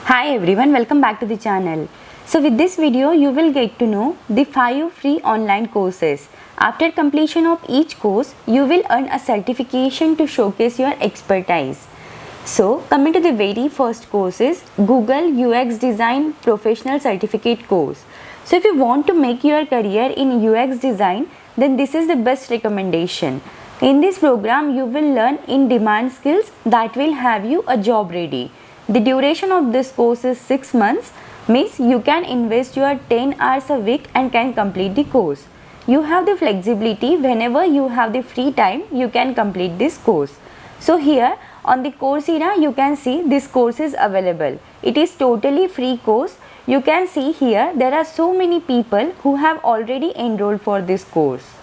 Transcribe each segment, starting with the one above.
Hi everyone, welcome back to the channel. So with this video you will get to know the 5 free online courses. After completion of each course you will earn a certification to showcase your expertise. So coming to the very first course is Google UX Design Professional Certificate course. So if you want to make your career in UX design, then this is the best recommendation. In this program you will learn in demand skills that will have you a job ready. The duration of this course is 6 months, means you can invest your 10 hours a week and can complete the course. You have the flexibility, whenever you have the free time you can complete this course. So here on the Coursera you can see this course is available. It is totally free course. You can see here there are so many people who have already enrolled for this course.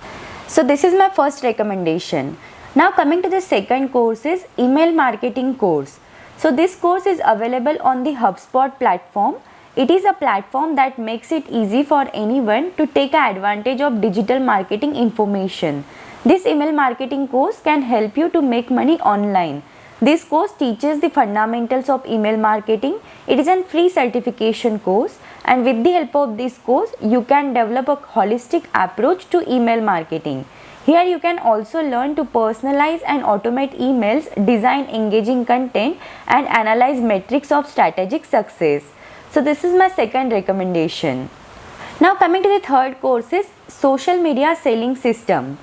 So this is my first recommendation. Now coming to the second course is Email Marketing course. So this course is available on the HubSpot platform. It is a platform that makes it easy for anyone to take advantage of digital marketing information. This email marketing course can help you to make money online. This course teaches the fundamentals of email marketing. It is a free certification course, and with the help of this course you can develop a holistic approach to email marketing. Here you can also learn to personalize and automate emails, design engaging content and analyze metrics of strategic success. So this is my second recommendation. Now coming to the third course is Social Media Selling System.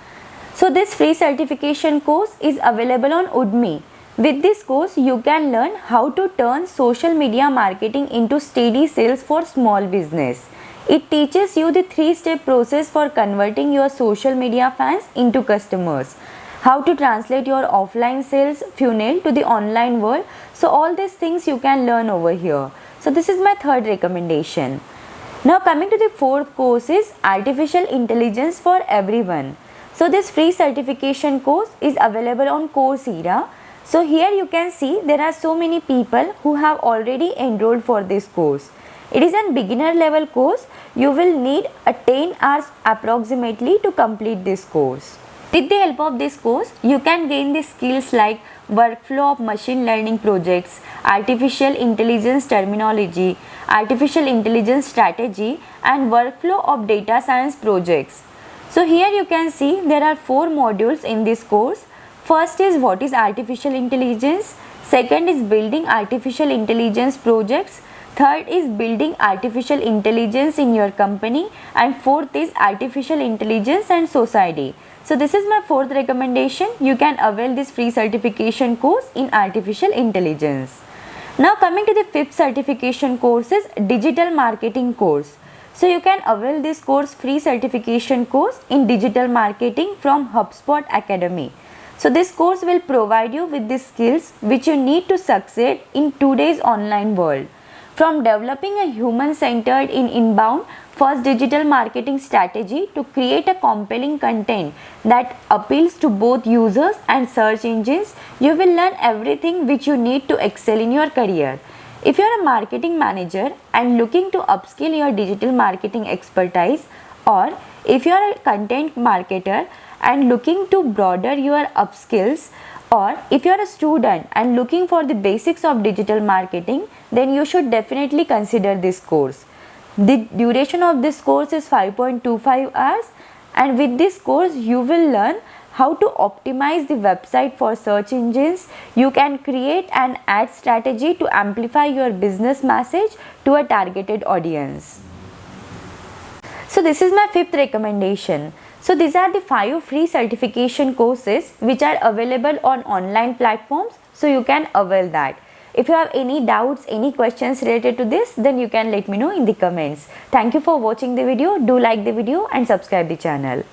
So this free certification course is available on Udemy. With this course you can learn how to turn social media marketing into steady sales for small business. It teaches you the 3-step process for converting your social media fans into customers. How to translate your offline sales funnel to the online world. So all these things you can learn over here. So this is my third recommendation. Now coming to the fourth course is Artificial Intelligence for Everyone. So this free certification course is available on Coursera. So here you can see there are so many people who have already enrolled for this course. It is a beginner level course. You will need a 10 hours approximately to complete this course. With the help of this course, you can gain the skills like workflow of machine learning projects, artificial intelligence terminology, artificial intelligence strategy and workflow of data science projects. So here you can see there are 4 modules in this course. First is what is artificial intelligence, second is building artificial intelligence projects, third is building artificial intelligence in your company, and fourth is artificial intelligence and society. So this is my fourth recommendation. You can avail this free certification course in artificial intelligence. Now coming to the fifth certification course is Digital Marketing course. So you can avail this course free certification course in digital marketing from HubSpot Academy. So this course will provide you with the skills which you need to succeed in today's online world. From developing a human-centered in inbound first digital marketing strategy to create a compelling content that appeals to both users and search engines, you will learn everything which you need to excel in your career. If you are a marketing manager and looking to upskill your digital marketing expertise, or if you are a content marketer and looking to broaden your upskills, or if you are a student and looking for the basics of digital marketing, then you should definitely consider this course. The duration of this course is 5.25 hours, and with this course you will learn how to optimize the website for search engines. You can create an ad strategy to amplify your business message to a targeted audience. So this is my fifth recommendation. So these are the 5 free certification courses which are available on online platforms, so you can avail that. If you have any doubts, any questions related to this, then you can let me know in the comments. Thank you for watching the video. Do like the video and subscribe the channel.